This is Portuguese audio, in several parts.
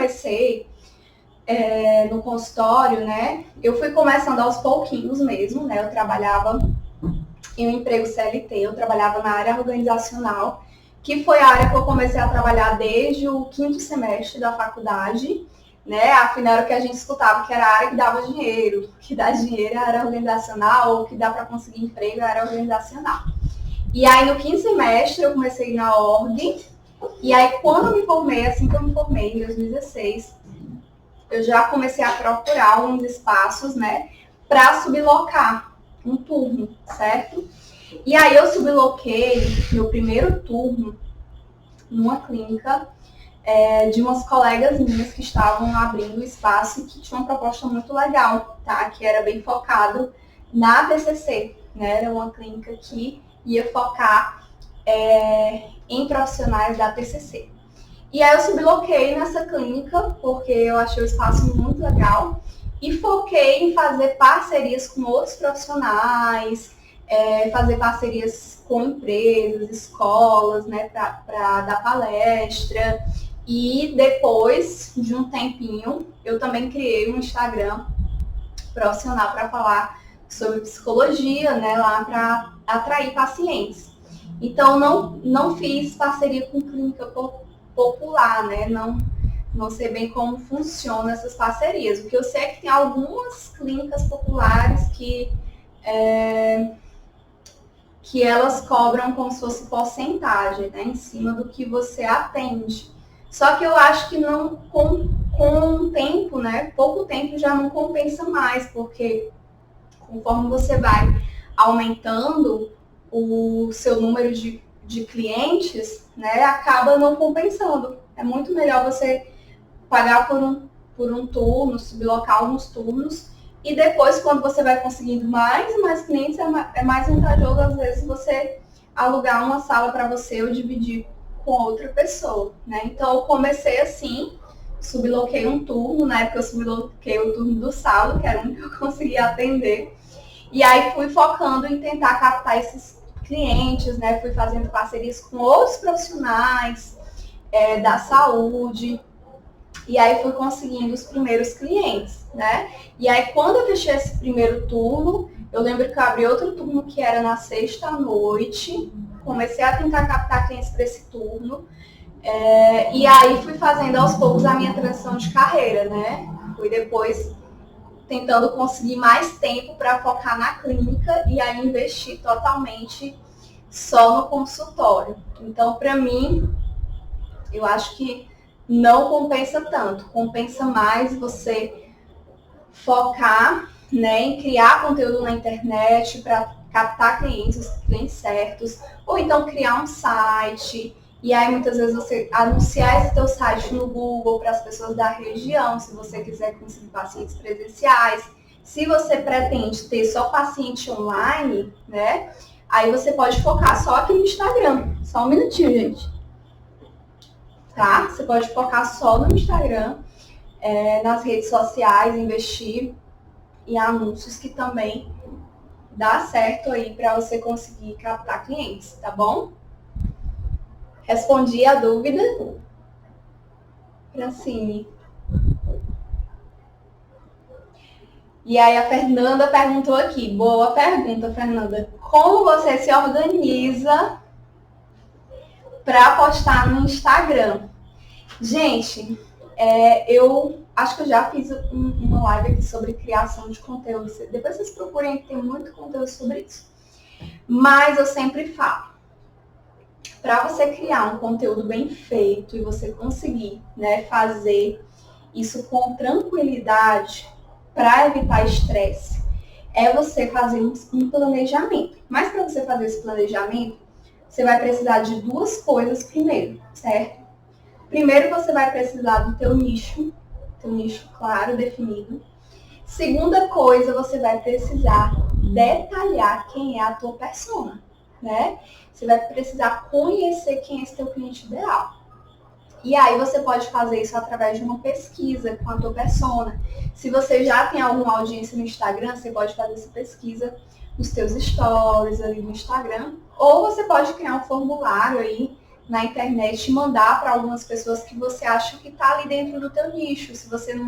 comecei no consultório, né, eu fui começando aos pouquinhos mesmo, né, eu trabalhava em um emprego CLT, eu trabalhava na área organizacional, que foi a área que eu comecei a trabalhar desde o 5º semestre da faculdade, né, afinal era o que a gente escutava, que era a área que dava dinheiro, que dá dinheiro é a área organizacional, ou que dá para conseguir emprego é a área organizacional. E aí no 5º semestre eu comecei na org, e aí quando eu me formei, assim que eu me formei, em 2016, eu já comecei a procurar uns espaços, né, para sublocar um turno, certo? E aí eu subloquei meu primeiro turno numa clínica de umas colegas minhas que estavam abrindo espaço e que tinha uma proposta muito legal, tá? Que era bem focado na TCC, né? Era uma clínica que ia focar em profissionais da TCC. E aí eu subloquei nessa clínica, porque eu achei o espaço muito legal, e foquei em fazer parcerias com outros profissionais, fazer parcerias com empresas, escolas, né, para dar palestra. E depois de um tempinho, eu também criei um Instagram profissional para falar sobre psicologia, né, lá para atrair pacientes. Então, não fiz parceria com clínica popular, né, não sei bem como funcionam essas parcerias. O que eu sei é que tem algumas clínicas populares que elas cobram como se fosse porcentagem, né, em cima do que você atende. Só que eu acho que não, com o tempo, né, pouco tempo já não compensa mais, porque conforme você vai aumentando o seu número de clientes, né, acaba não compensando. É muito melhor você pagar por um turno, sublocar alguns turnos, e depois, quando você vai conseguindo mais e mais clientes, é mais vantajoso, às vezes, você alugar uma sala para você ou dividir com outra pessoa, né? Então, eu comecei assim, subloquei um turno, na época eu subloquei o turno do sábado, que era um que eu conseguia atender, e aí fui focando em tentar captar esses clientes, né? Fui fazendo parcerias com outros profissionais da saúde, e aí fui conseguindo os primeiros clientes, né? E aí quando eu fechei esse primeiro turno, eu lembro que eu abri outro turno que era na sexta à noite, comecei a tentar captar clientes para esse turno, e aí fui fazendo aos poucos a minha transição de carreira, né? Fui depois tentando conseguir mais tempo para focar na clínica e aí investir totalmente só no consultório. Então, para mim, eu acho que não compensa tanto. Compensa mais você focar, né, em criar conteúdo na internet para captar clientes, os clientes certos, ou então criar um site, e aí muitas vezes você anunciar esse teu site no Google para as pessoas da região, se você quiser conseguir pacientes presenciais. Se você pretende ter só paciente online, né, aí você pode focar só aqui no Instagram. Só um minutinho, gente. Tá? Você pode focar só no Instagram, nas redes sociais, investir em anúncios, que também dá certo aí para você conseguir captar clientes, tá bom? Respondi a dúvida, Francine. E aí a Fernanda perguntou aqui, boa pergunta, Fernanda. Como você se organiza para postar no Instagram? Gente, eu acho que eu já fiz uma live aqui sobre criação de conteúdo. Depois vocês procurem, tem muito conteúdo sobre isso. Mas eu sempre falo, para você criar um conteúdo bem feito e você conseguir, né, fazer isso com tranquilidade, para evitar estresse, é você fazer um planejamento. Mas para você fazer esse planejamento, você vai precisar de duas coisas primeiro, certo? Primeiro, você vai precisar do teu nicho claro, definido. Segunda coisa, você vai precisar detalhar quem é a tua persona, né? Você vai precisar conhecer quem é esse teu cliente ideal. E aí você pode fazer isso através de uma pesquisa com a tua persona. Se você já tem alguma audiência no Instagram, você pode fazer essa pesquisa nos teus stories ali no Instagram. Ou você pode criar um formulário aí na internet e mandar para algumas pessoas que você acha que está ali dentro do teu nicho. Se você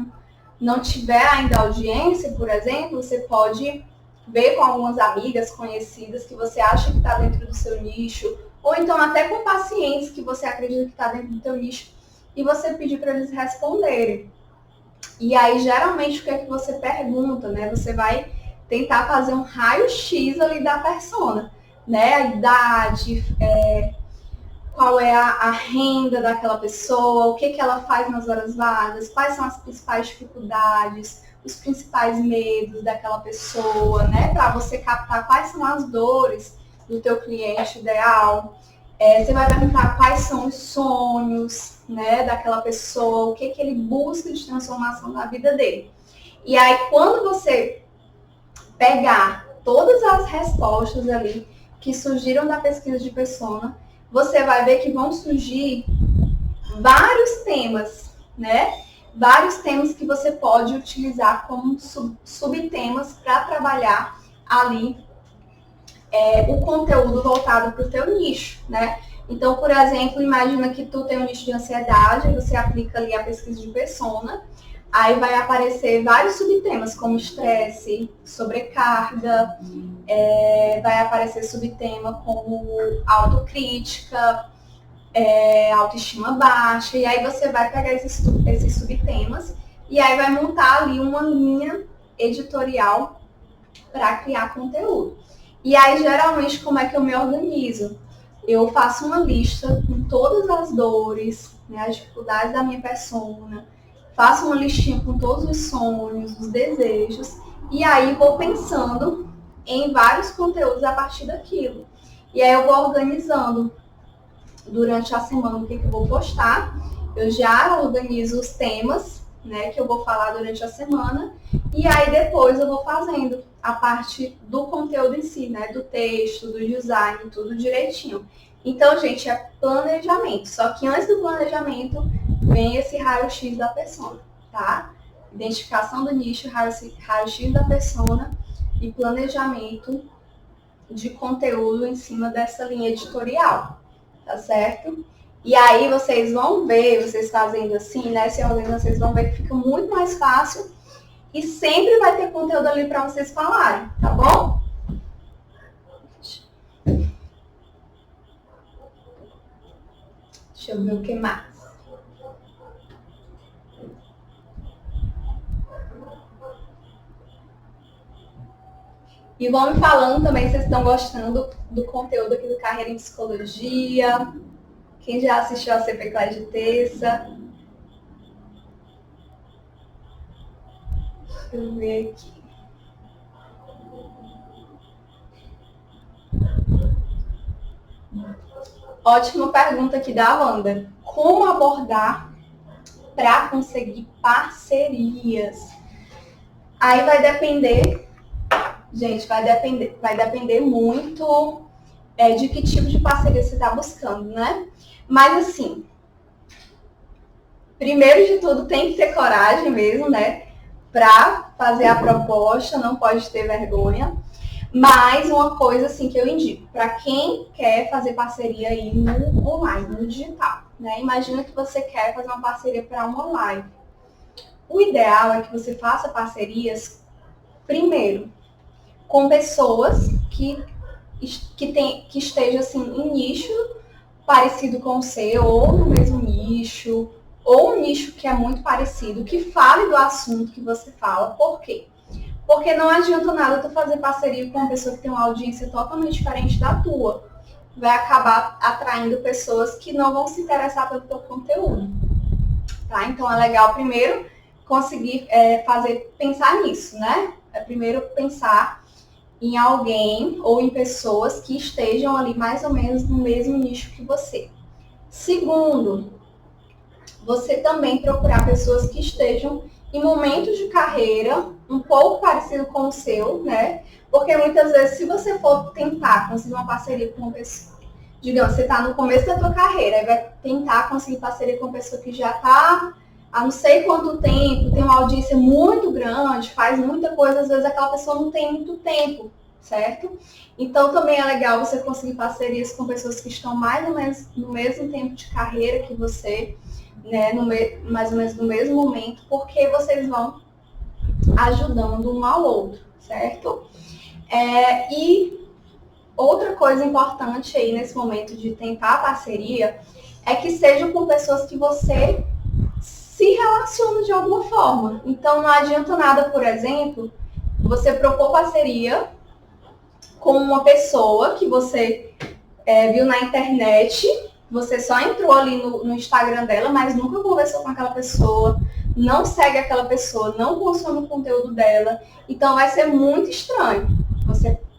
não tiver ainda audiência, por exemplo, você pode ver com algumas amigas conhecidas que você acha que está dentro do seu nicho, ou então até com pacientes que você acredita que está dentro do teu nicho, e você pedir para eles responderem. E aí, geralmente, o que é que você pergunta, né? Você vai tentar fazer um raio-x ali da persona, né? A idade, qual é a renda daquela pessoa, o que ela faz nas horas vagas, quais são as principais dificuldades, os principais medos daquela pessoa, né? Para você captar quais são as dores do teu cliente ideal. Você vai perguntar quais são os sonhos, né, daquela pessoa, o que ele busca de transformação na vida dele. E aí, quando você pegar todas as respostas ali que surgiram da pesquisa de persona, você vai ver que vão surgir vários temas, né? Vários temas que você pode utilizar como subtemas para trabalhar ali o conteúdo voltado para o teu nicho, né? Então, por exemplo, imagina que tu tem um nicho de ansiedade, você aplica ali a pesquisa de persona, aí vai aparecer vários subtemas, como estresse, sobrecarga, vai aparecer subtema como autocrítica, autoestima baixa, e aí você vai pegar esses subtemas e aí vai montar ali uma linha editorial para criar conteúdo. E aí, geralmente, como é que eu me organizo? Eu faço uma lista com todas as dores, né, as dificuldades da minha persona, faço uma listinha com todos os sonhos, os desejos, e aí vou pensando em vários conteúdos a partir daquilo. E aí eu vou organizando durante a semana o que eu vou postar, eu já organizo os temas, né, que eu vou falar durante a semana, e aí depois eu vou fazendo a parte do conteúdo em si, né, do texto, do design, tudo direitinho. Então, gente, é planejamento, só que antes do planejamento vem esse raio-x da persona, tá? Identificação do nicho, raio-x da persona e planejamento de conteúdo em cima dessa linha editorial, tá certo? E aí vocês vão ver, vocês fazendo assim, né, se organizando, vocês vão ver que fica muito mais fácil e sempre vai ter conteúdo ali para vocês falarem, tá bom? Deixa eu ver o que mais. E vão me falando também se vocês estão gostando do conteúdo aqui do Carreira em Psicologia. Quem já assistiu a CP Class de terça? Deixa eu ver aqui. Ótima pergunta aqui da Wanda. Como abordar para conseguir parcerias? Aí vai depender, gente, vai depender muito de que tipo de parceria você está buscando, né? Mas assim, primeiro de tudo tem que ter coragem mesmo, né? Para fazer a proposta, não pode ter vergonha. Mas uma coisa assim que eu indico, para quem quer fazer parceria aí no online, no digital, né? Imagina que você quer fazer uma parceria para uma live. O ideal é que você faça parcerias, primeiro, com pessoas que estejam assim, em nicho parecido com o seu, ou no mesmo nicho, ou um nicho que é muito parecido, que fale do assunto que você fala. Por quê? Porque não adianta nada tu fazer parceria com uma pessoa que tem uma audiência totalmente diferente da tua. Vai acabar atraindo pessoas que não vão se interessar pelo teu conteúdo. Tá? Então é legal primeiro conseguir pensar nisso, né? Primeiro pensar em alguém ou em pessoas que estejam ali mais ou menos no mesmo nicho que você. Segundo, você também procurar pessoas que estejam em momentos de carreira um pouco parecido com o seu, né? Porque muitas vezes, se você for tentar conseguir uma parceria com uma pessoa, digamos, você está no começo da tua carreira, aí vai tentar conseguir parceria com uma pessoa que já está há não sei quanto tempo, tem uma audiência muito grande, faz muita coisa, às vezes aquela pessoa não tem muito tempo certo? Então também é legal você conseguir parcerias com pessoas que estão mais ou menos no mesmo tempo de carreira que você, né, mais ou menos no mesmo momento, porque vocês vão ajudando um ao outro, certo? E outra coisa importante aí nesse momento de tentar a parceria é que seja com pessoas que você se relaciona de alguma forma. Então não adianta nada, por exemplo, você propor parceria com uma pessoa que você viu na internet, você só entrou ali no Instagram dela, mas nunca conversou com aquela pessoa, não segue aquela pessoa, não consome o conteúdo dela. Então vai ser muito estranho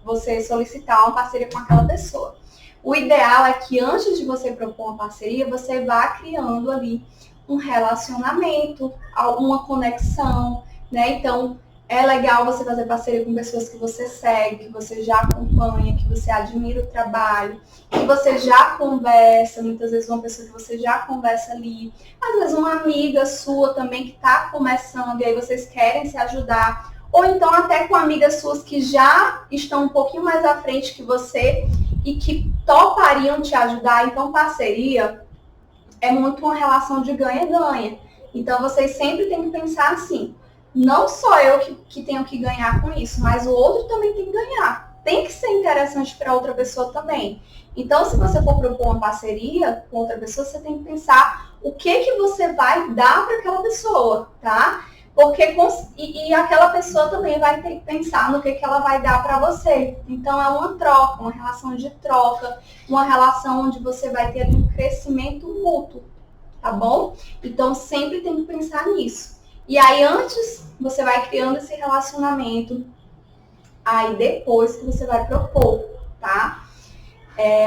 você solicitar uma parceria com aquela pessoa. O ideal é que antes de você propor uma parceria, você vá criando ali um relacionamento, alguma conexão, né? Então, é legal você fazer parceria com pessoas que você segue, que você já acompanha, que você admira o trabalho, que você já conversa, muitas vezes uma pessoa que você já conversa ali, às vezes uma amiga sua também que está começando e aí vocês querem se ajudar, ou então até com amigas suas que já estão um pouquinho mais à frente que você e que topariam te ajudar. Então, parceria é muito uma relação de ganha-ganha. Então, vocês sempre têm que pensar assim, não só eu que tenho que ganhar com isso, mas o outro também tem que ganhar. Tem que ser interessante para outra pessoa também. Então, se você for propor uma parceria com outra pessoa, você tem que pensar o que você vai dar para aquela pessoa, tá? Porque aquela pessoa também vai ter que pensar no que ela vai dar para você. Então, é uma troca, uma relação de troca, uma relação onde você vai ter um crescimento mútuo, tá bom? Então, sempre tem que pensar nisso. E aí, antes, você vai criando esse relacionamento, aí depois que você vai propor, tá?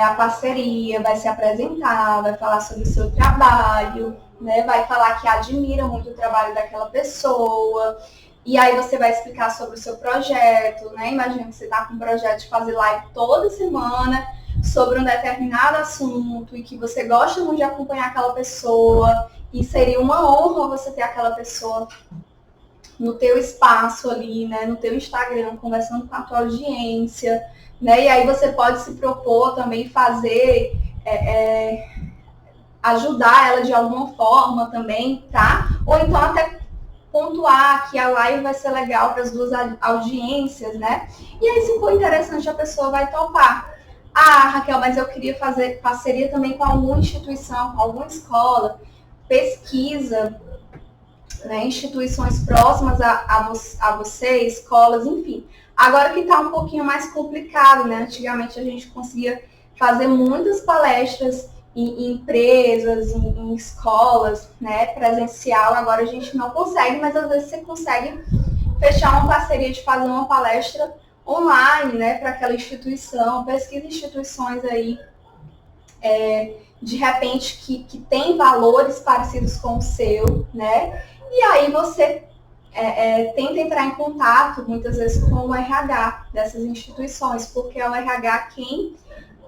A parceria, vai se apresentar, vai falar sobre o seu trabalho, né? Vai falar que admira muito o trabalho daquela pessoa. E aí você vai explicar sobre o seu projeto, né? Imagina que você está com um projeto de fazer live toda semana sobre um determinado assunto e que você gosta muito de acompanhar aquela pessoa e seria uma honra você ter aquela pessoa no teu espaço ali, né, no teu Instagram, conversando com a tua audiência, né, e aí você pode se propor também fazer, ajudar ela de alguma forma também, tá? Ou então até pontuar que a live vai ser legal para as duas audiências, né? E aí, se for interessante, a pessoa vai topar. Ah, Raquel, mas eu queria fazer parceria também com alguma instituição, com alguma escola, pesquisa, né, instituições próximas a você, escolas, enfim. Agora que está um pouquinho mais complicado, né? Antigamente a gente conseguia fazer muitas palestras em empresas, em escolas, né, presencial. Agora a gente não consegue, mas às vezes você consegue fechar uma parceria de fazer uma palestra online, né, para aquela instituição. Pesquisa instituições aí, de repente, que tem valores parecidos com o seu, né? E aí você tenta entrar em contato, muitas vezes, com o RH dessas instituições, porque é o RH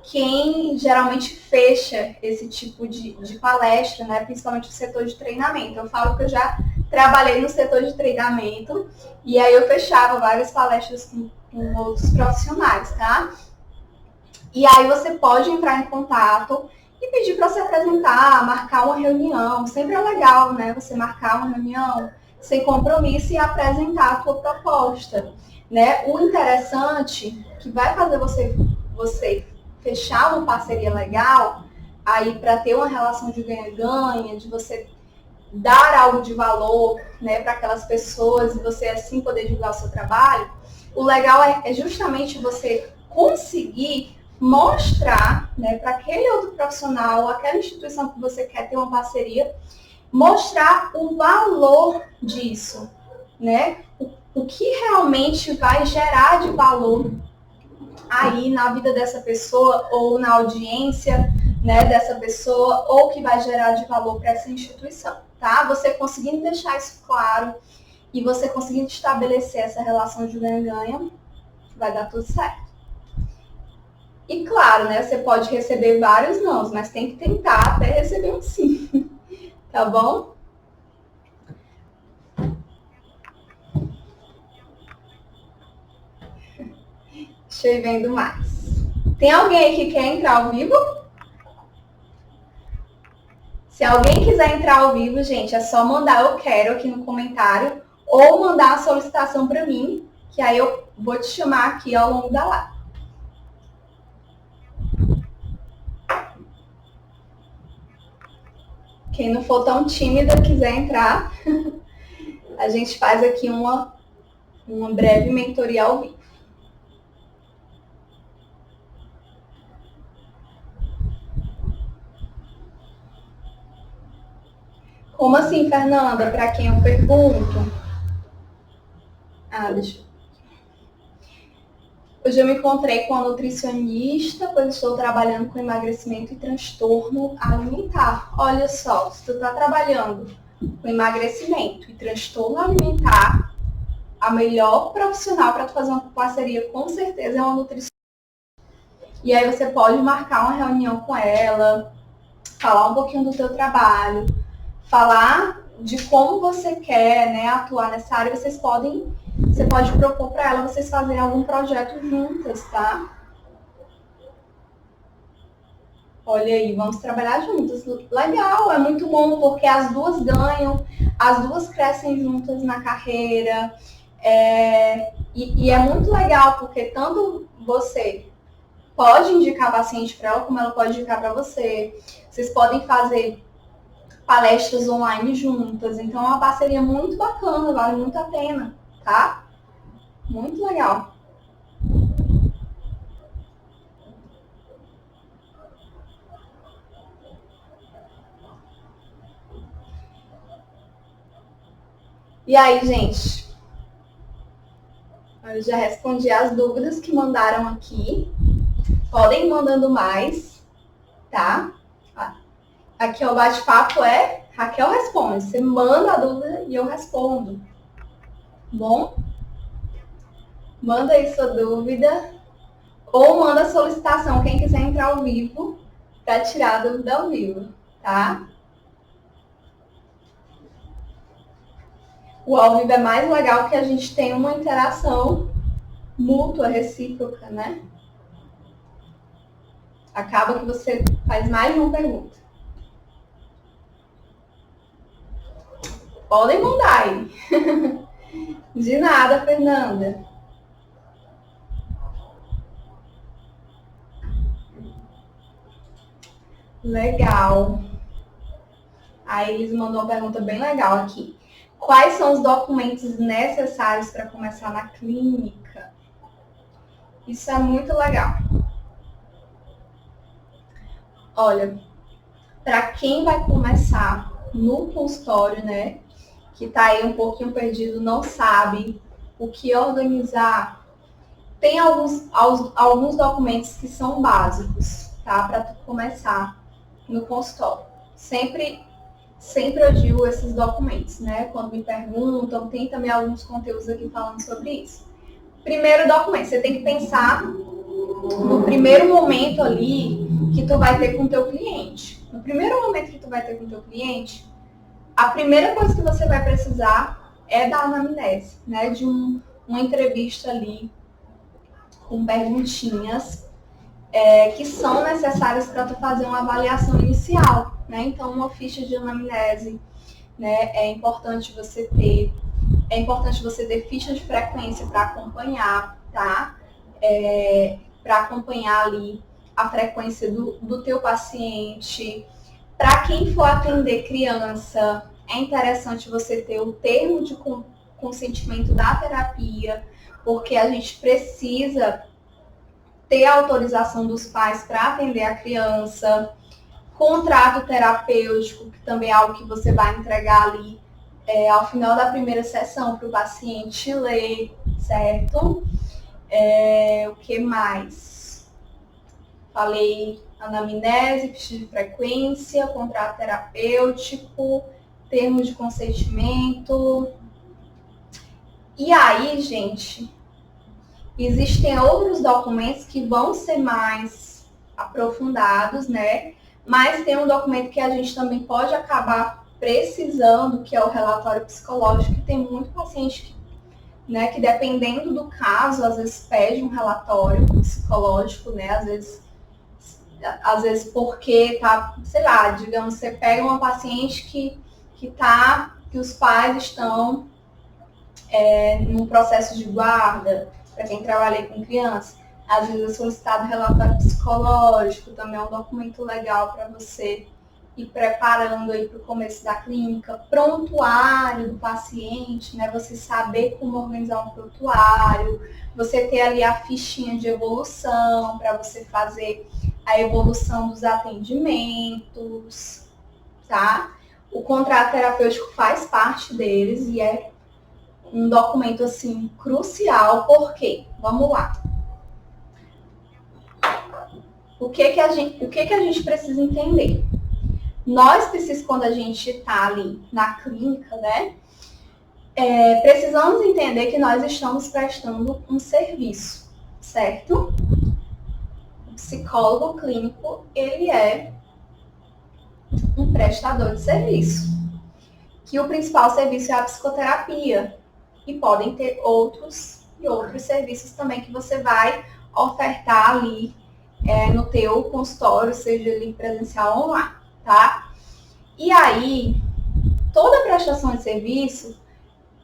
quem geralmente fecha esse tipo de palestra, né? Principalmente o setor de treinamento. Eu falo que eu já trabalhei no setor de treinamento e aí eu fechava várias palestras com outros profissionais, tá? E aí você pode entrar em contato e pedir para se apresentar, marcar uma reunião. Sempre é legal, né? Você marcar uma reunião sem compromisso e apresentar a tua proposta, né? O interessante que vai fazer você fechar uma parceria legal, aí para ter uma relação de ganha-ganha, de você dar algo de valor, né, para aquelas pessoas e você assim poder divulgar o seu trabalho, o legal é justamente você conseguir mostrar, né, para aquele outro profissional, aquela instituição que você quer ter uma parceria, mostrar o valor disso, né? O que realmente vai gerar de valor aí na vida dessa pessoa ou na audiência, né, dessa pessoa, ou que vai gerar de valor para essa instituição, tá? Você conseguindo deixar isso claro e você conseguindo estabelecer essa relação de ganha-ganha, vai dar tudo certo. E claro, né, você pode receber vários nãos, mas tem que tentar até receber um sim, tá bom? Deixa eu ir vendo mais. Tem alguém aí que quer entrar ao vivo? Se alguém quiser entrar ao vivo, gente, é só mandar eu quero aqui no comentário ou mandar a solicitação para mim, que aí eu vou te chamar aqui ao longo da live. Quem não for tão tímida quiser entrar, a gente faz aqui uma breve mentoria ao vivo. Como assim, Fernanda? Para quem eu pergunto? Deixa eu... Hoje eu me encontrei com a nutricionista, pois estou trabalhando com emagrecimento e transtorno alimentar. Olha só, se tu está trabalhando com emagrecimento e transtorno alimentar, a melhor profissional para tu fazer uma parceria com certeza é uma nutricionista. E aí você pode marcar uma reunião com ela, falar um pouquinho do teu trabalho, falar de como você quer, né, atuar nessa área. Você pode propor para ela vocês fazerem algum projeto juntas, tá? Olha aí, vamos trabalhar juntas. Legal, é muito bom porque as duas ganham, as duas crescem juntas na carreira. E é muito legal porque tanto você pode indicar paciente para ela, como ela pode indicar para você. Vocês podem fazer palestras online juntas. Então é uma parceria muito bacana, vale muito a pena, tá? Muito legal. E aí, gente? Eu já respondi as dúvidas que mandaram aqui. Podem ir mandando mais, tá? Aqui o bate-papo é Raquel responde. Você manda a dúvida e eu respondo. Bom? Manda aí sua dúvida. Ou manda a solicitação, quem quiser entrar ao vivo, para tirar a dúvida ao vivo, tá? O ao vivo é mais legal que a gente tem uma interação mútua, recíproca, né? Acaba que você faz mais de uma pergunta. Podem mandar aí. De nada, Fernanda. Legal. Aí eles mandou uma pergunta bem legal aqui. Quais são os documentos necessários para começar na clínica? Isso é muito legal. Olha, para quem vai começar no consultório, né, que está aí um pouquinho perdido, não sabe o que organizar, tem alguns documentos que são básicos, tá, para tu começar no consultório. Sempre eu digo esses documentos, né? Quando me perguntam, tem também alguns conteúdos aqui falando sobre isso. Primeiro documento, você tem que pensar no primeiro momento ali que tu vai ter com o teu cliente. No primeiro momento que tu vai ter com o teu cliente, a primeira coisa que você vai precisar é da anamnese, né? De uma entrevista ali com perguntinhas que são necessárias para tu fazer uma avaliação inicial, né? Então, uma ficha de anamnese, né? É importante você ter ficha de frequência para acompanhar, tá? Para acompanhar ali a frequência do teu paciente. Para quem for atender criança, é interessante você ter o termo de consentimento da terapia, porque a gente precisa ter a autorização dos pais para atender a criança, contrato terapêutico, que também é algo que você vai entregar ali ao final da primeira sessão para o paciente ler, certo? O que mais? Falei anamnese, ficha de frequência, contrato terapêutico, termo de consentimento. E aí, gente, existem outros documentos que vão ser mais aprofundados, né? Mas tem um documento que a gente também pode acabar precisando, que é o relatório psicológico, que tem muito paciente que né, que dependendo do caso, às vezes pede um relatório psicológico, né, às vezes porque tá, sei lá, digamos, você pega uma paciente que os pais estão num processo de guarda, para quem trabalha aí com criança, às vezes é solicitado relatório psicológico, também é um documento legal para você ir preparando aí para o começo da clínica, prontuário do paciente, né? Você saber como organizar um prontuário, você ter ali a fichinha de evolução para você fazer a evolução dos atendimentos, tá? O contrato terapêutico faz parte deles e é um documento assim crucial, porque vamos lá. O que que a gente precisa entender? Nós precisamos, quando a gente está ali na clínica, né, precisamos entender que nós estamos prestando um serviço, certo? O psicólogo clínico, ele é um prestador de serviço, que o principal serviço é a psicoterapia, e podem ter outros serviços também que você vai ofertar ali no teu consultório, seja ele presencial ou online, tá? E aí, toda prestação de serviço,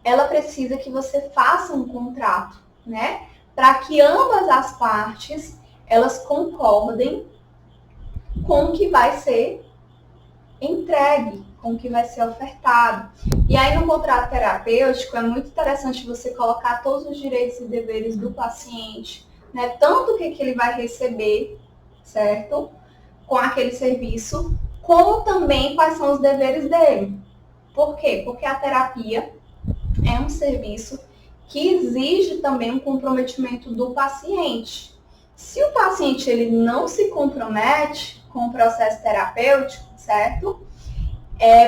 ela precisa que você faça um contrato, né? Para que ambas as partes, elas concordem com o que vai ser entregue, com o que vai ser ofertado. E aí, no contrato terapêutico, é muito interessante você colocar todos os direitos e deveres do paciente, né? Tanto o que ele vai receber, certo? Com aquele serviço, como também quais são os deveres dele. Por quê? Porque a terapia é um serviço que exige também um comprometimento do paciente. Se o paciente ele não se compromete com o processo terapêutico, certo?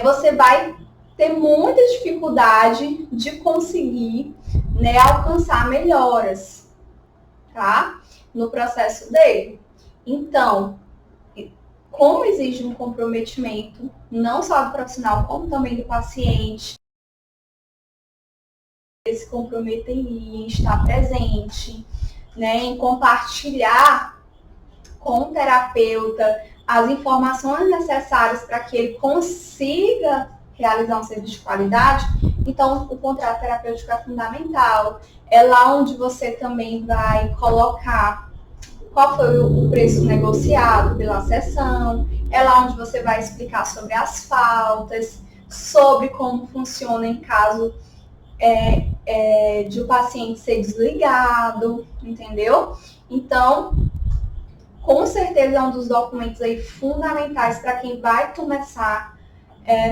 Você vai ter muita dificuldade de conseguir, né, alcançar melhoras, tá? No processo dele. Então, como exige um comprometimento, não só do profissional, como também do paciente, se comprometem em estar presente, né, em compartilhar com o terapeuta as informações necessárias para que ele consiga realizar um serviço de qualidade. Então, o contrato terapêutico é fundamental. É lá onde você também vai colocar qual foi o preço negociado pela sessão, é lá onde você vai explicar sobre as faltas, sobre como funciona em caso de o paciente ser desligado, entendeu? Então, com certeza é um dos documentos aí fundamentais para quem vai começar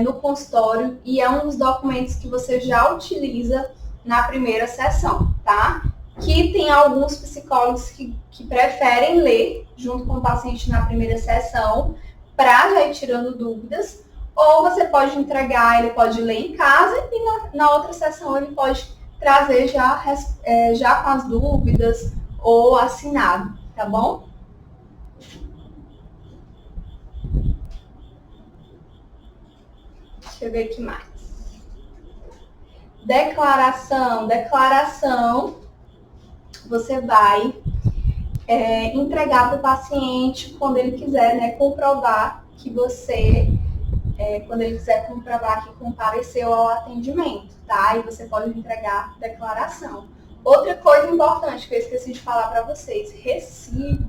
no consultório e é um dos documentos que você já utiliza na primeira sessão, tá? Que tem alguns psicólogos que preferem ler junto com o paciente na primeira sessão para já ir tirando dúvidas, ou você pode entregar, ele pode ler em casa e na outra sessão ele pode trazer já com as dúvidas ou assinado, tá bom? Deixa eu ver aqui mais. Declaração, você vai entregar para o paciente quando ele quiser, né, comprovar que você, quando ele quiser comprovar que compareceu ao atendimento, tá? E você pode entregar declaração. Outra coisa importante que eu esqueci de falar para vocês, recibo.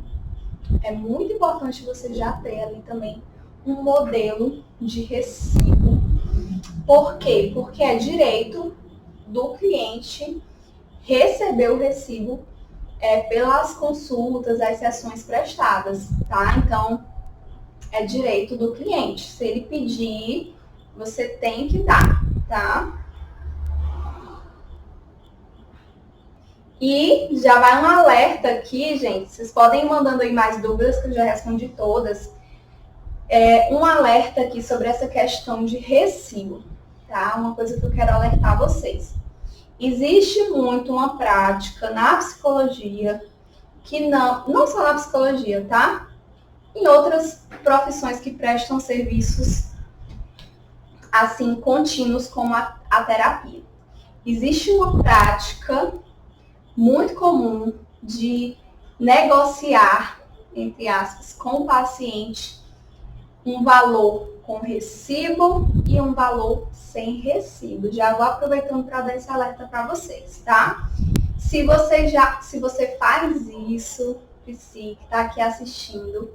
É muito importante você já ter ali também um modelo de recibo. Por quê? Porque é direito do cliente receber o recibo pelas consultas, as sessões prestadas, tá? Então, é direito do cliente. Se ele pedir, você tem que dar, tá? E já vai um alerta aqui, gente. Vocês podem ir mandando aí mais dúvidas, que eu já respondi todas. Um alerta aqui sobre essa questão de recibo, tá? Uma coisa que eu quero alertar vocês. Existe muito uma prática na psicologia, que não só na psicologia, tá? Em outras profissões que prestam serviços assim contínuos como a terapia. Existe uma prática muito comum de negociar, entre aspas, com o paciente um valor com recibo e um valor sem recibo. Já vou aproveitando para dar esse alerta para vocês, tá? Se você faz isso, Prisci, que está aqui assistindo,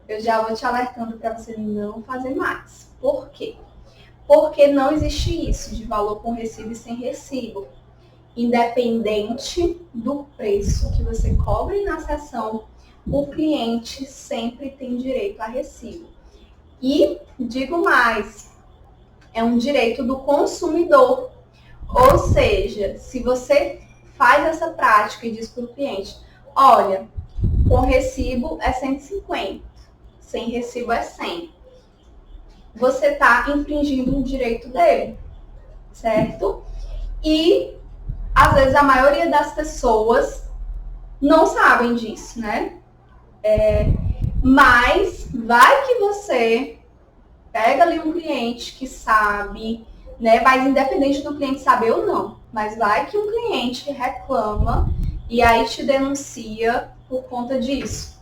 eu já vou te alertando para você não fazer mais. Por quê? Porque não existe isso de valor com recibo e sem recibo. Independente do preço que você cobre na sessão, o cliente sempre tem direito a recibo. E digo mais, é um direito do consumidor. Ou seja, se você faz essa prática e diz para o cliente, olha, com recibo é 150, sem recibo é 100. Você está infringindo um direito dele, certo? E, às vezes, a maioria das pessoas não sabem disso, né? Mas vai que você pega ali um cliente que sabe, né? Mas independente do cliente saber ou não, mas vai que um cliente reclama e aí te denuncia por conta disso,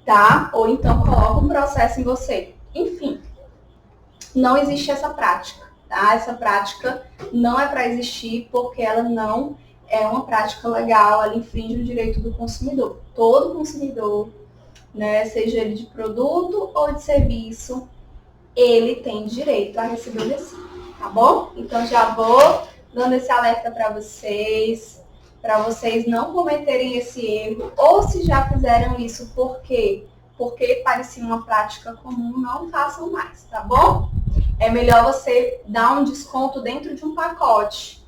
tá? Ou então coloca um processo em você. Enfim, não existe essa prática, tá? Essa prática não é para existir porque ela não é uma prática legal, ela infringe o direito do consumidor. Todo consumidor, né, seja ele de produto ou de serviço, ele tem direito a receber o recibo, tá bom? Então já vou dando esse alerta para vocês não cometerem esse erro, ou se já fizeram isso porque parecia uma prática comum, não façam mais, tá bom? É melhor você dar um desconto dentro de um pacote.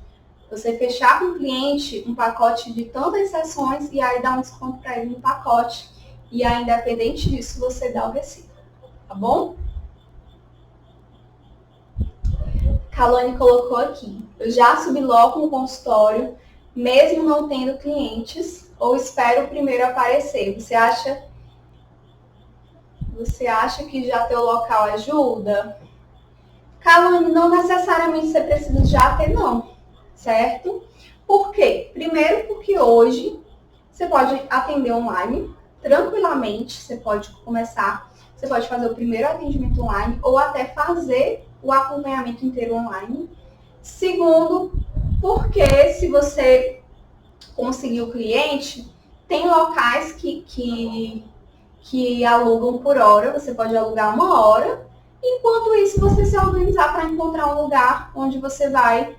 Você fechar com o cliente um pacote de tantas sessões e aí dar um desconto para ele no pacote. E aí, independente disso, você dá o recibo, tá bom? Kalane colocou aqui. Eu já subloco no consultório, mesmo não tendo clientes, ou espero o primeiro aparecer. Você acha que já ter o local ajuda? Kalane, não necessariamente você precisa já ter, não, certo? Por quê? Primeiro porque hoje você pode atender online tranquilamente, você pode fazer o primeiro atendimento online ou até fazer o acompanhamento inteiro online. Segundo, porque se você conseguir o cliente, tem locais que alugam por hora, você pode alugar 1 hora, enquanto isso você se organizar para encontrar um lugar onde você vai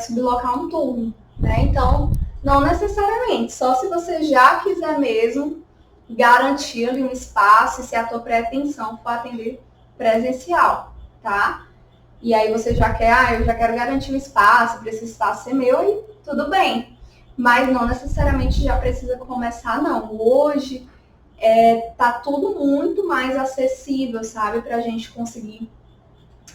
sublocar um turno, né? Então, não necessariamente, só se você já quiser mesmo garantir ali um espaço, se a tua pretensão for atender presencial, tá? E aí você já quer, eu já quero garantir um espaço, para esse espaço ser meu, e tudo bem. Mas não necessariamente já precisa começar, não. Hoje tá tudo muito mais acessível, sabe? Pra gente conseguir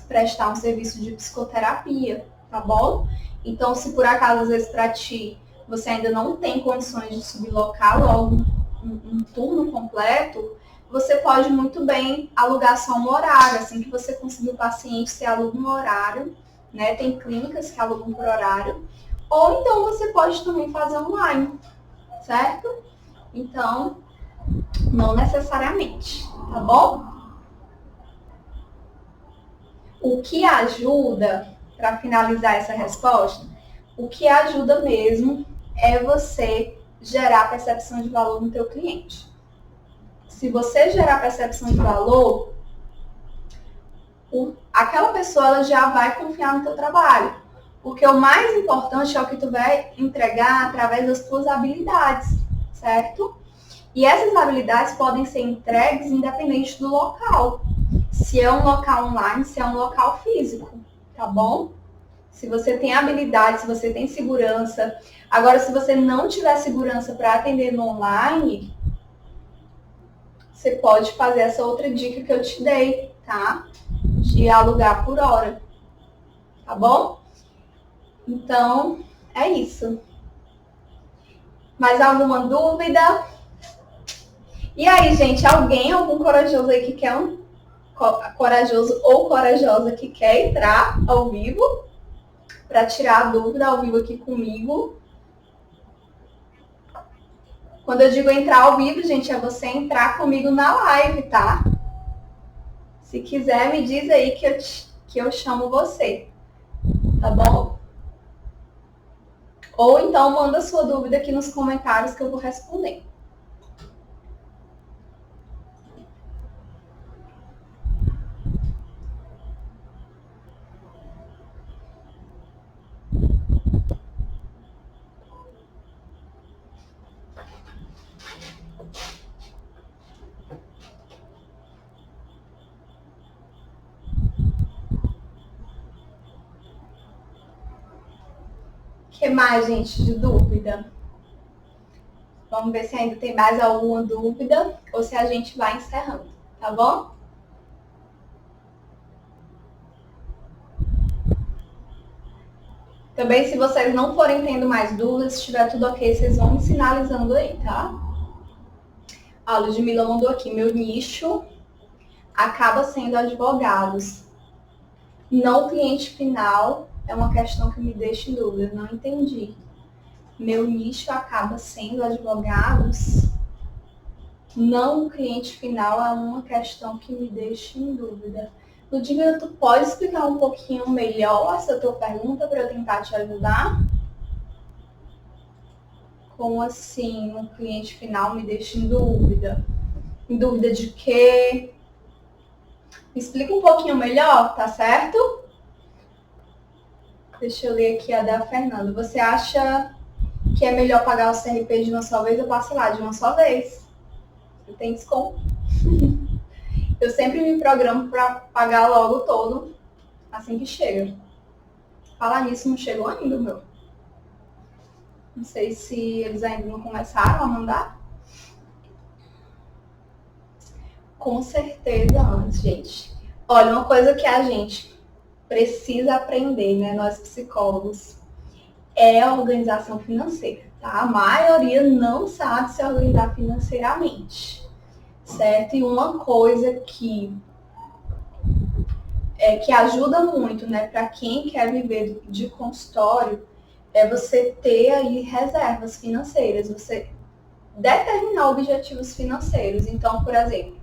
prestar um serviço de psicoterapia, tá bom? Então, se por acaso, às vezes, para ti, você ainda não tem condições de sublocar logo um turno completo, você pode muito bem alugar só um horário. Assim que você conseguir o paciente, você aluga um horário, né? Tem clínicas que alugam por horário. Ou então você pode também fazer online, certo? Então, não necessariamente, tá bom? O que ajuda, para finalizar essa resposta, o que ajuda mesmo é você gerar percepção de valor no teu cliente. Se você gerar percepção de valor, aquela pessoa ela já vai confiar no teu trabalho. Porque o mais importante é o que tu vai entregar através das tuas habilidades, certo? E essas habilidades podem ser entregues independente do local. Se é um local online, se é um local físico, tá bom? Se você tem habilidade, se você tem segurança. Agora, se você não tiver segurança para atender no online, você pode fazer essa outra dica que eu te dei, tá? De alugar por hora, tá bom? Então, é isso. Mais alguma dúvida? E aí, gente, algum corajoso aí que quer corajoso ou corajosa que quer entrar ao vivo? para tirar a dúvida ao vivo aqui comigo. Quando eu digo entrar ao vivo, gente, é você entrar comigo na live, tá? Se quiser, me diz aí que eu chamo você, tá bom? Ou então manda sua dúvida aqui nos comentários que eu vou responder. O que mais, gente, de dúvida? Vamos ver se ainda tem mais alguma dúvida ou se a gente vai encerrando, tá bom? Também, se vocês não forem tendo mais dúvidas, se estiver tudo ok, vocês vão me sinalizando aí, tá? A Ludmilla mandou aqui, meu nicho acaba sendo advogados. Não cliente final é uma questão que me deixa em dúvida, não entendi. Meu nicho acaba sendo advogados. Não cliente final é uma questão que me deixa em dúvida. Ludmilla, tu pode explicar um pouquinho melhor essa tua pergunta para eu tentar te ajudar? Como assim, um cliente final me deixa em dúvida? Em dúvida de quê? Me explica um pouquinho melhor, tá certo? Deixa eu ler aqui a da Fernanda. Você acha que é melhor pagar o CRP de uma só vez ou parcelar de uma só vez? Tem desconto. Eu sempre me programo para pagar logo todo assim que chega. Falar nisso, não chegou ainda, meu. Não sei se eles ainda não começaram a mandar. Com certeza antes, gente. Olha, uma coisa que a gente precisa aprender, né, nós psicólogos, é a organização financeira, tá? A maioria não sabe se organizar financeiramente, certo? E uma coisa que ajuda muito, né, para quem quer viver de consultório, é você ter aí reservas financeiras, você determinar objetivos financeiros. Então, por exemplo,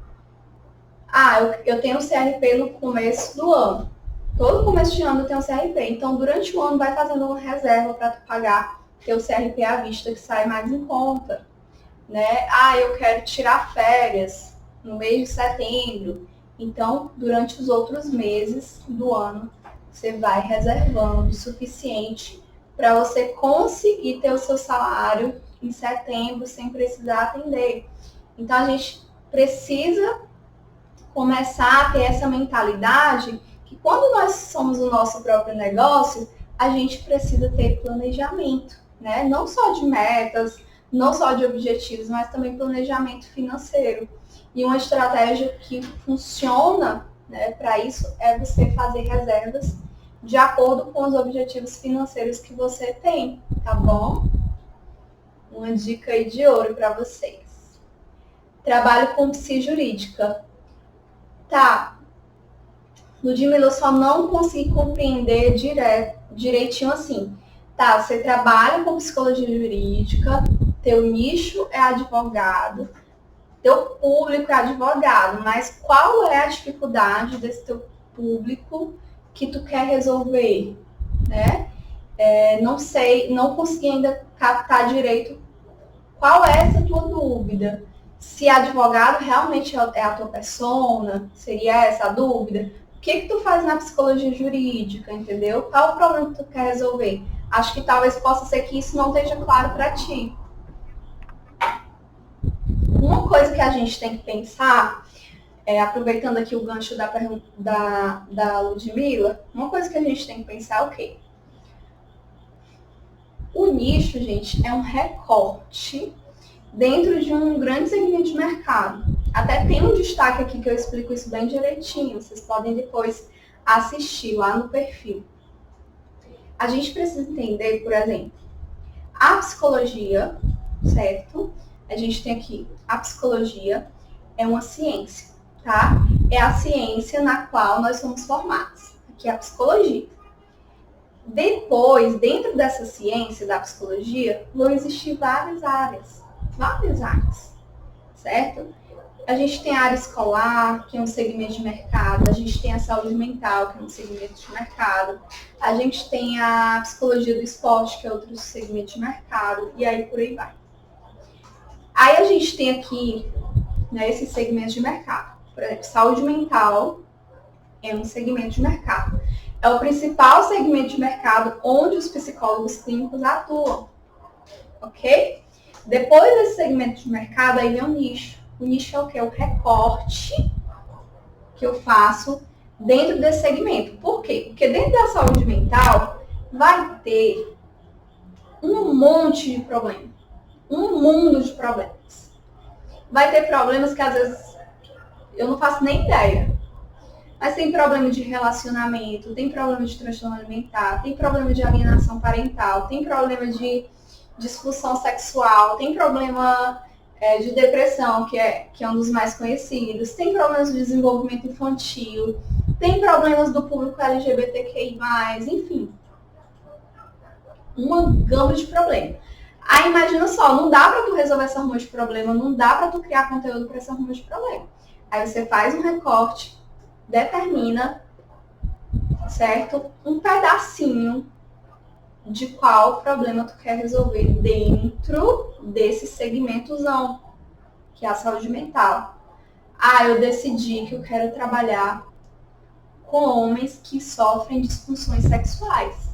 eu tenho o CRP no começo do ano. Todo começo de ano eu tenho o CRP. Então, durante o ano, vai fazendo uma reserva para tu pagar teu CRP à vista, que sai mais em conta, né? Eu quero tirar férias no mês de setembro. Então, durante os outros meses do ano, você vai reservando o suficiente para você conseguir ter o seu salário em setembro sem precisar atender. Então, a gente precisa começar a ter essa mentalidade que quando nós somos o nosso próprio negócio, a gente precisa ter planejamento, né? Não só de metas, não só de objetivos, mas também planejamento financeiro. E uma estratégia que funciona, né, para isso é você fazer reservas de acordo com os objetivos financeiros que você tem, tá bom? Uma dica aí de ouro para vocês. Trabalho com psi jurídica. Tá, Ludmilla, eu só não consegui compreender direitinho assim. Tá, você trabalha com psicologia jurídica, teu nicho é advogado, teu público é advogado, mas qual é a dificuldade desse teu público que tu quer resolver, né? Não sei, não consegui ainda captar direito qual é essa tua dúvida. Se advogado realmente é a tua persona, seria essa a dúvida? O que tu faz na psicologia jurídica, entendeu? Qual o problema que tu quer resolver? Acho que talvez possa ser que isso não esteja claro para ti. Uma coisa que a gente tem que pensar, aproveitando aqui o gancho da Ludmilla, uma coisa que a gente tem que pensar é o quê? O nicho, gente, é um recorte dentro de um grande segmento de mercado. Até tem um destaque aqui que eu explico isso bem direitinho. Vocês podem depois assistir lá no perfil. A gente precisa entender, por exemplo, a psicologia, certo? A gente tem aqui, a psicologia é uma ciência, tá? É a ciência na qual nós somos formados. Aqui é a psicologia. Depois, dentro dessa ciência da psicologia, vão existir várias áreas, certo? A gente tem a área escolar, que é um segmento de mercado, a gente tem a saúde mental, que é um segmento de mercado, a gente tem a psicologia do esporte, que é outro segmento de mercado, e aí por aí vai. Aí a gente tem aqui, né, esses segmentos de mercado. Por exemplo, saúde mental é um segmento de mercado. É o principal segmento de mercado onde os psicólogos clínicos atuam, ok? Depois desse segmento de mercado, aí vem o nicho. O nicho é o quê? O recorte que eu faço dentro desse segmento. Por quê? Porque dentro da saúde mental vai ter um monte de problemas. Um mundo de problemas. Vai ter problemas que às vezes eu não faço nem ideia. Mas tem problema de relacionamento, tem problema de transtorno alimentar, tem problema de alienação parental, tem problema de disfunção sexual, tem problema de depressão, que é um dos mais conhecidos, tem problemas de desenvolvimento infantil, tem problemas do público LGBTQI+, enfim. Uma gama de problemas. Aí imagina só, não dá para tu resolver essa ruma de problema, não dá para tu criar conteúdo para essa ruma de problema. Aí você faz um recorte, determina, certo? Um pedacinho de qual problema tu quer resolver dentro desse segmentozão, que é a saúde mental. Ah, eu decidi que eu quero trabalhar com homens que sofrem disfunções sexuais,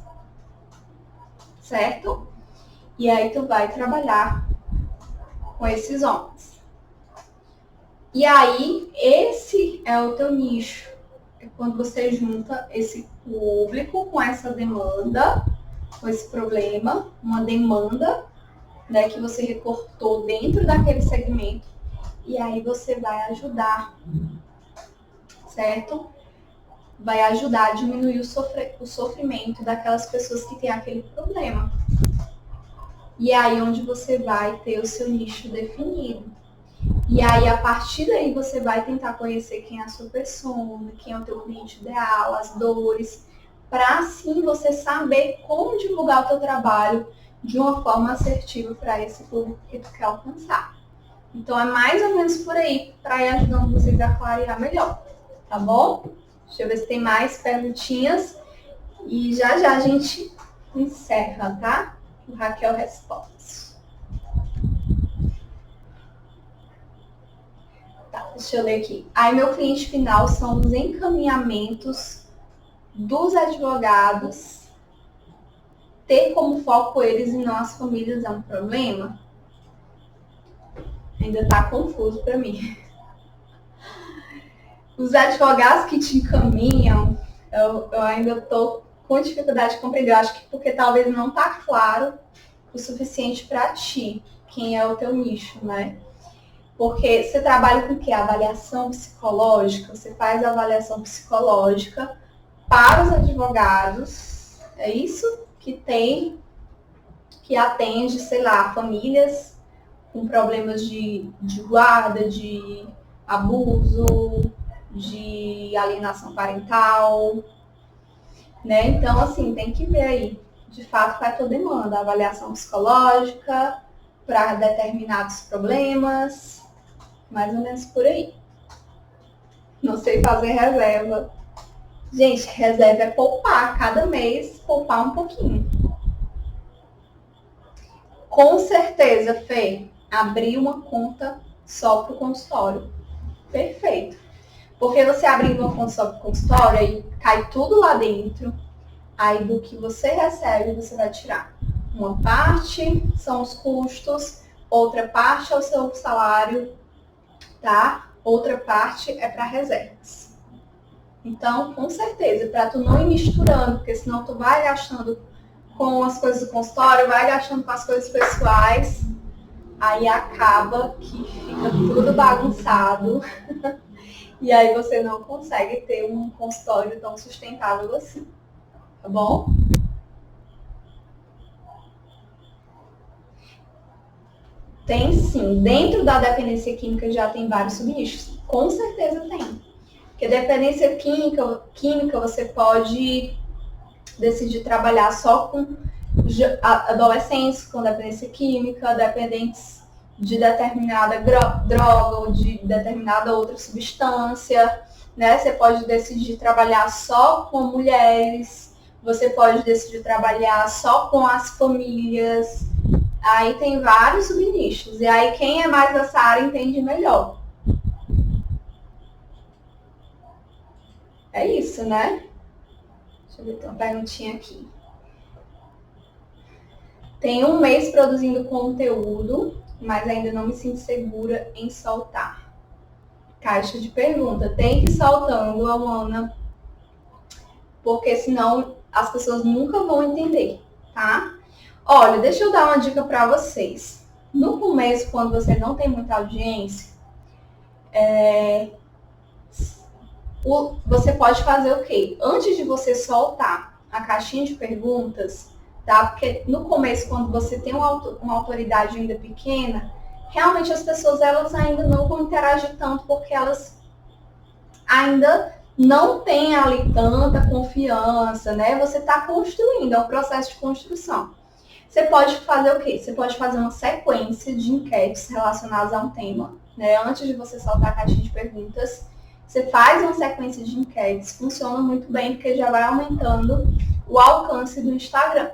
certo? E aí tu vai trabalhar com esses homens. E aí, esse é o teu nicho. É quando você junta esse público com essa demanda, com esse problema, uma demanda, né, que você recortou dentro daquele segmento, e aí você vai ajudar, certo? Vai ajudar a diminuir o sofrimento daquelas pessoas que têm aquele problema. E é aí onde você vai ter o seu nicho definido. E aí, a partir daí, você vai tentar conhecer quem é a sua persona, quem é o teu cliente ideal, as dores, para assim você saber como divulgar o teu trabalho de uma forma assertiva para esse público que tu quer alcançar. Então, é mais ou menos por aí, para ir ajudando vocês a clarear melhor, tá bom? Deixa eu ver se tem mais perguntinhas. E já a gente encerra, tá? O Raquel responde. Tá, deixa eu ler aqui. Aí, meu cliente final são os encaminhamentos dos advogados. Ter como foco eles e não as famílias é um problema? Ainda tá confuso para mim. Os advogados que te encaminham, eu ainda tô com dificuldade de compreender. Eu acho que porque talvez não tá claro o suficiente para ti, quem é o teu nicho, né? Porque você trabalha com o quê? Avaliação psicológica. Você faz avaliação psicológica para os advogados. É isso? Que atende, sei lá, famílias com problemas de guarda, de abuso, de alienação parental, né? Então, assim, tem que ver aí, de fato, qual é a tua demanda. Avaliação psicológica para determinados problemas, mais ou menos por aí. Não sei fazer reserva. Gente, reserva é poupar, cada mês poupar um pouquinho. Com certeza, Fê, abrir uma conta só para o consultório. Perfeito. Porque você abrindo uma conta só para o consultório, aí cai tudo lá dentro. Aí do que você recebe, você vai tirar. Uma parte são os custos, outra parte é o seu salário, tá? Outra parte é para reservas. Então, com certeza, para tu não ir misturando, porque senão tu vai gastando com as coisas do consultório, vai gastando com as coisas pessoais, aí acaba que fica tudo bagunçado e aí você não consegue ter um consultório tão sustentável assim, tá bom? Tem sim. Dentro da dependência química já tem vários subnichos. Com certeza tem. Porque dependência química você pode decidir trabalhar só com adolescentes com dependência química, dependentes de determinada droga ou de determinada outra substância, né? Você pode decidir trabalhar só com mulheres, você pode decidir trabalhar só com as famílias. Aí tem vários subnichos. E aí quem é mais dessa área entende melhor. É isso, né? Deixa eu ver, tem uma perguntinha aqui. Tenho um mês produzindo conteúdo, mas ainda não me sinto segura em soltar. Caixa de pergunta. Tem que ir soltando, Alana, porque senão as pessoas nunca vão entender, tá? Olha, deixa eu dar uma dica para vocês. No começo, quando você não tem muita audiência, você pode fazer o quê? Antes de você soltar a caixinha de perguntas, tá? Porque no começo, quando você tem uma autoridade ainda pequena, realmente as pessoas elas ainda não vão interagir tanto, porque elas ainda não têm ali tanta confiança, né? Você está construindo, é um processo de construção. Você pode fazer o quê? Você pode fazer uma sequência de enquetes relacionadas a um tema, né? Antes de você soltar a caixinha de perguntas, você faz uma sequência de enquetes, funciona muito bem, porque já vai aumentando o alcance do Instagram.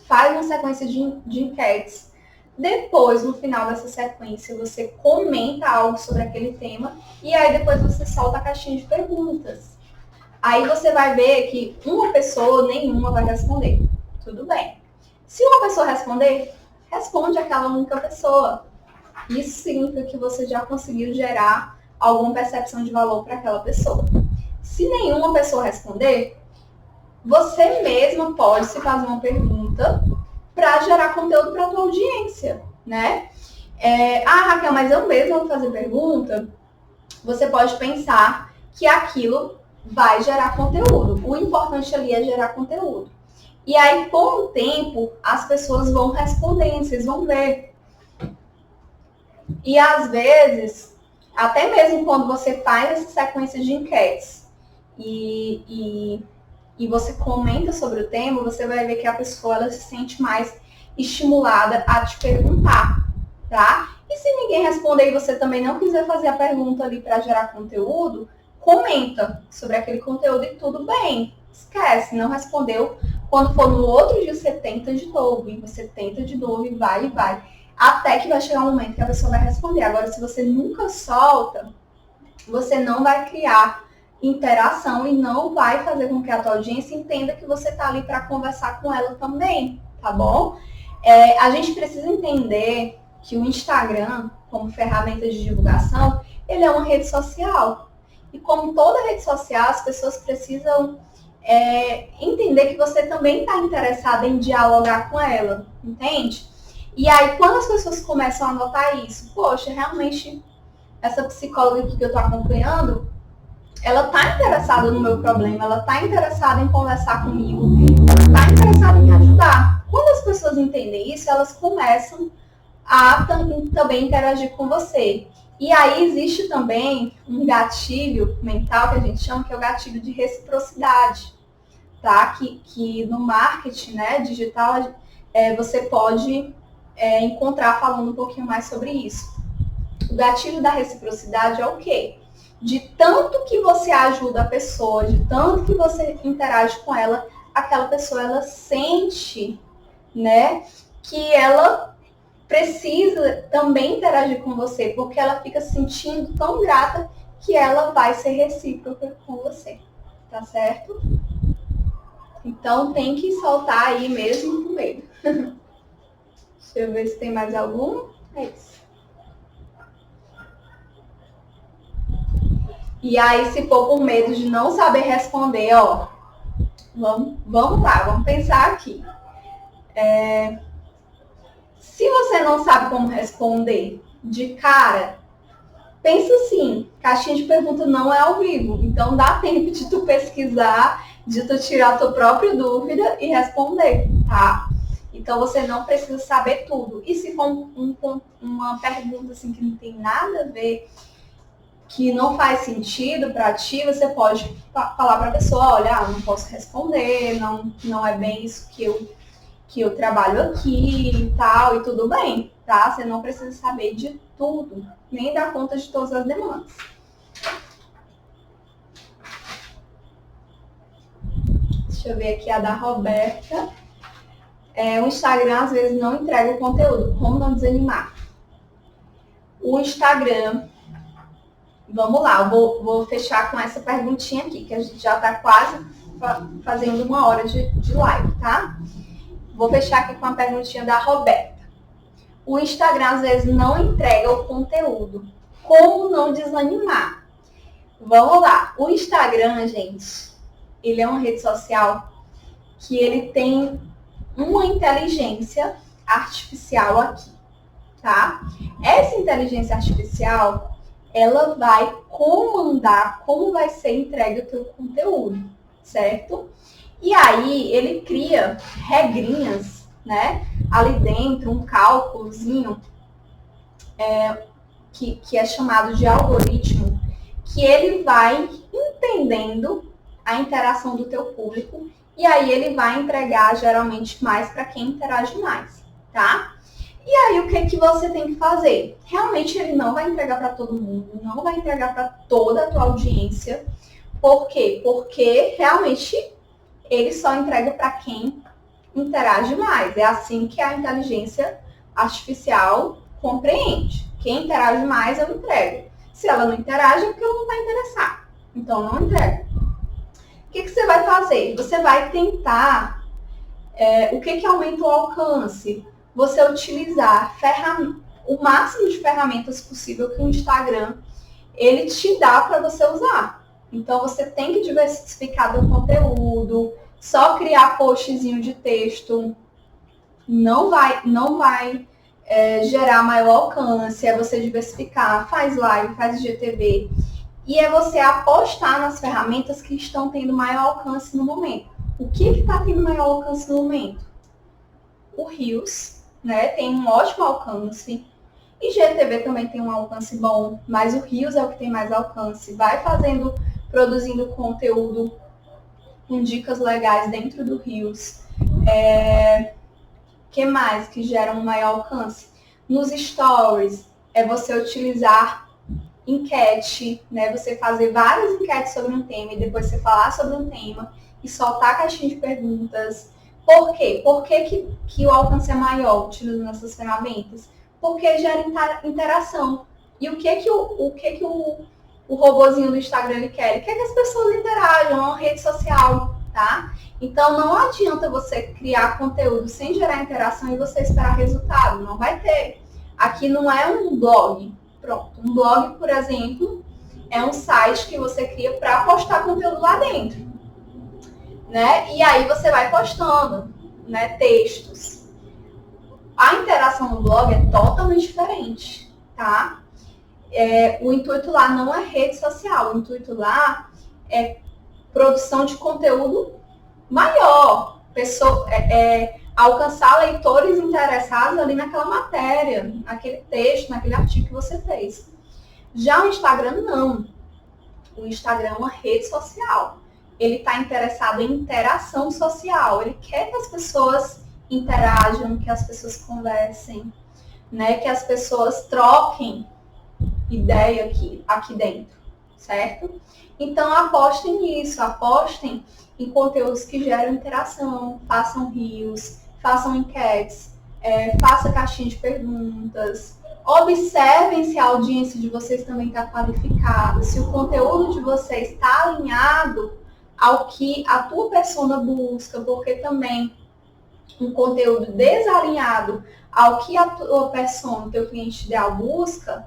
Faz uma sequência de enquetes. Depois, no final dessa sequência, você comenta algo sobre aquele tema e aí depois você solta a caixinha de perguntas. Aí você vai ver que uma pessoa, nenhuma vai responder. Tudo bem. Se uma pessoa responder, responde aquela única pessoa. Isso significa que você já conseguiu gerar alguma percepção de valor para aquela pessoa. Se nenhuma pessoa responder, você mesma pode se fazer uma pergunta para gerar conteúdo para a tua audiência, né? Raquel, mas eu mesma vou fazer pergunta? Você pode pensar que aquilo vai gerar conteúdo. O importante ali é gerar conteúdo. E aí, com o tempo, as pessoas vão respondendo, vocês vão ver. E às vezes, até mesmo quando você faz essa sequência de enquetes e você comenta sobre o tema, você vai ver que a pessoa ela se sente mais estimulada a te perguntar, tá? E se ninguém responder e você também não quiser fazer a pergunta ali para gerar conteúdo, comenta sobre aquele conteúdo e tudo bem. Esquece, não respondeu. Quando for no outro dia, você tenta de novo, e você tenta de novo, e vai, até que vai chegar um momento que a pessoa vai responder. Agora, se você nunca solta, você não vai criar interação e não vai fazer com que a tua audiência entenda que você está ali para conversar com ela também, tá bom? A gente precisa entender que o Instagram, como ferramenta de divulgação, ele é uma rede social. E como toda rede social, as pessoas precisam entender que você também está interessada em dialogar com ela, entende? E aí, quando as pessoas começam a notar isso, poxa, realmente, essa psicóloga aqui que eu estou acompanhando, ela está interessada no meu problema, ela está interessada em conversar comigo, ela está interessada em me ajudar. Quando as pessoas entendem isso, elas começam a também interagir com você. E aí existe também um gatilho mental que a gente chama que é o gatilho de reciprocidade, tá? Que no marketing, né, digital você pode encontrar falando um pouquinho mais sobre isso. O gatilho da reciprocidade é o quê? De tanto que você ajuda a pessoa, de tanto que você interage com ela, aquela pessoa ela sente, né, que ela precisa também interagir com você, porque ela fica se sentindo tão grata que ela vai ser recíproca com você, tá certo? Então tem que soltar aí mesmo com medo. Deixa eu ver se tem mais algum. É isso. E aí, se for com medo de não saber responder, ó, vamos lá, vamos pensar aqui. Se você não sabe como responder de cara, pensa assim, caixinha de pergunta não é ao vivo, então dá tempo de tu pesquisar, de tu tirar a tua própria dúvida e responder, tá? Então você não precisa saber tudo. E se for uma pergunta assim que não tem nada a ver, que não faz sentido para ti, você pode falar para a pessoa, olha, não posso responder, não é bem isso que eu trabalho aqui e tal, e tudo bem, tá? Você não precisa saber de tudo, nem dar conta de todas as demandas. Deixa eu ver aqui a da Roberta. O Instagram às vezes não entrega o conteúdo. Como não desanimar? O Instagram, vamos lá, eu vou fechar com essa perguntinha aqui, que a gente já está quase fazendo 1 hora de live, tá? Vou fechar aqui com a perguntinha da Roberta. O Instagram às vezes não entrega o conteúdo. Como não desanimar? Vamos lá. O Instagram, gente, ele é uma rede social que ele tem uma inteligência artificial aqui, tá? Essa inteligência artificial, ela vai comandar como vai ser entregue o teu conteúdo, certo? E aí, ele cria regrinhas, né? Ali dentro, um cálculozinho, que é chamado de algoritmo, que ele vai entendendo a interação do teu público e aí ele vai entregar geralmente mais para quem interage mais, tá? E aí o que você tem que fazer? Realmente ele não vai entregar para todo mundo, não vai entregar para toda a tua audiência. Por quê? Porque realmente ele só entrega para quem interage mais. É assim que a inteligência artificial compreende. Quem interage mais, eu entrego. Se ela não interage, é porque ela não vai interessar. Então, não entrega. O que você vai fazer? Você vai tentar... o que aumenta o alcance? Você utilizar o máximo de ferramentas possível que o Instagram ele te dá para você usar. Então, você tem que diversificar o conteúdo. Só criar postzinho de texto não vai gerar maior alcance. É você diversificar, faz live, faz IGTV. E é você apostar nas ferramentas que estão tendo maior alcance no momento. O que está tendo maior alcance no momento? O Reels, né? Tem um ótimo alcance. IGTV também tem um alcance bom, mas o Reels é o que tem mais alcance. Vai produzindo conteúdo com dicas legais dentro do Reels. Que mais que gera um maior alcance? Nos stories, é você utilizar enquete, né? Você fazer várias enquetes sobre um tema e depois você falar sobre um tema e soltar a caixinha de perguntas. Por quê? Por que o alcance é maior utilizando essas ferramentas? Porque gera interação. E o que o robozinho do Instagram ele quer? Ele quer que as pessoas interajam, é uma rede social, tá? Então não adianta você criar conteúdo sem gerar interação e você esperar resultado. Não vai ter. Aqui não é um blog. Pronto. Um blog, por exemplo, é um site que você cria para postar conteúdo lá dentro, né? E aí você vai postando, né, textos. A interação no blog é totalmente diferente, tá? O intuito lá não é rede social, o intuito lá é produção de conteúdo maior, alcançar leitores interessados ali naquela matéria, naquele texto, naquele artigo que você fez. Já o Instagram, não. O Instagram é uma rede social. Ele está interessado em interação social. Ele quer que as pessoas interajam, que as pessoas conversem, né? Que as pessoas troquem ideia aqui dentro, certo? Então, apostem nisso, apostem em conteúdos que geram interação, façam reels, façam enquetes, façam caixinha de perguntas, observem se a audiência de vocês também está qualificada, se o conteúdo de vocês está alinhado ao que a tua persona busca, porque também um conteúdo desalinhado ao que a tua persona, teu cliente ideal busca,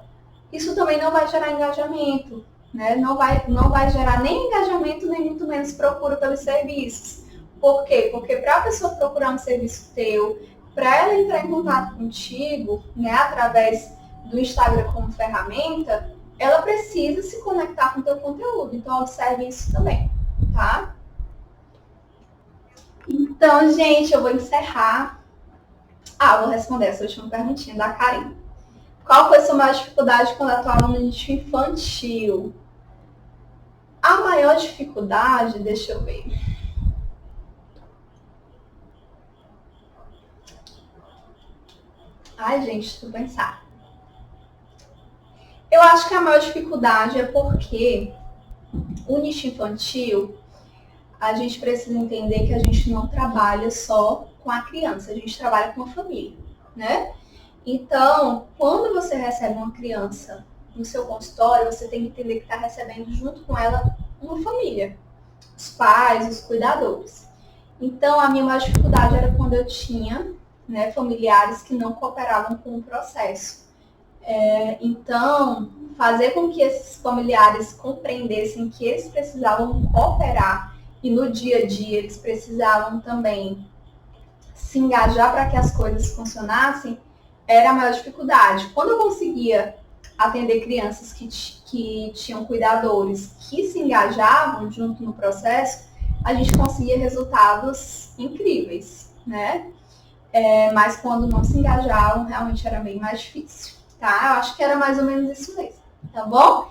isso também não vai gerar engajamento, né? Não vai gerar nem engajamento, nem muito menos procura pelos serviços. Por quê? Porque para a pessoa procurar um serviço teu, para ela entrar em contato contigo, né, através do Instagram como ferramenta, ela precisa se conectar com o teu conteúdo. Então, observe isso também, tá? Então, gente, eu vou encerrar. Vou responder essa última perguntinha da Karine. Qual foi a sua maior dificuldade quando atuava no nicho infantil? A maior dificuldade, deixa eu ver. Ai, gente, deixa eu pensar. Eu acho que a maior dificuldade é porque o nicho infantil, a gente precisa entender que a gente não trabalha só com a criança, a gente trabalha com a família, né? Então, quando você recebe uma criança no seu consultório, você tem que entender que está recebendo junto com ela uma família, os pais, os cuidadores. Então, a minha maior dificuldade era quando eu tinha, né, familiares que não cooperavam com o processo. Então, fazer com que esses familiares compreendessem que eles precisavam cooperar e no dia a dia eles precisavam também se engajar para que as coisas funcionassem, era a maior dificuldade. Quando eu conseguia atender crianças que tinham cuidadores que se engajavam junto no processo, a gente conseguia resultados incríveis, né? Mas quando não se engajavam, realmente era bem mais difícil, tá? Eu acho que era mais ou menos isso mesmo, tá bom?